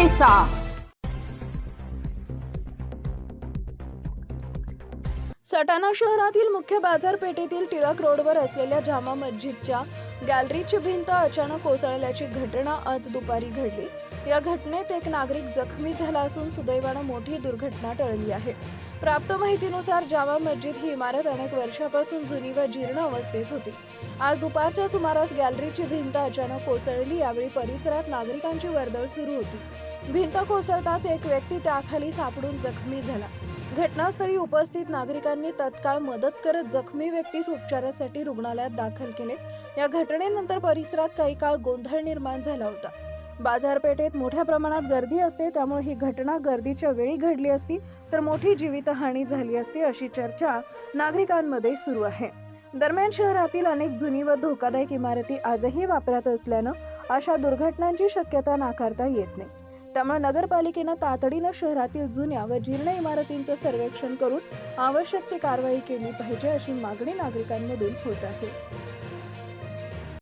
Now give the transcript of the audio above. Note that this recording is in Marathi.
करायचा। सटाणा शहरातील मुख्य बाजारपेठेतील टिळक रोडवर असलेल्या जामा मस्जिदच्या गॅलरीची भिंत अचानक कोसळल्याची घटना आज दुपारी घडली। या घटनेत एक नागरिक जखमी झाला असून सुदैवाने मोठी दुर्घटना टळली आहे। प्राप्त माहितीनुसार जामा मस्जिद ही इमारत अनेक वर्षापासून जुनी व जीर्ण अवस्थेत होती। आज दुपारच्या सुमारास गॅलरीची भिंत अचानक कोसळली। यावेळी परिसरात नागरिकांची वर्दळ सुरू होती। भिंत कोसळताच एक व्यक्ती त्याखाली सापडून जखमी झाला। घटनास्थळी उपस्थित नागरिकांनी तत्काळ मदत करत जखमी व्यक्तीस उपचारासाठी रुग्णालयात दाखल केले। या घटनेनंतर परिसरात काही काळ गोंधळ निर्माण झाला होता। बाजारपेठेत मोठ्या प्रमाणात गर्दी असते, त्यामुळे ही घटना गर्दीच्या वेळी घडली असती तर मोठी जीवितहानी झाली असती, अशी चर्चा नागरिकांमध्ये सुरू आहे। दरम्यान शहरातील अनेक जुनी व धोकादायक इमारती आजही वापरात असल्यानं अशा दुर्घटनांची शक्यता नाकारता येत नाही। त्यामुळे नगरपालिकेने तातडीने शहरातील जुन्या व जीर्ण इमारतींचे सर्वेक्षण करून आवश्यक ती कारवाई केली पाहिजे, अशी मागणी नागरिकांमधून होत आहे।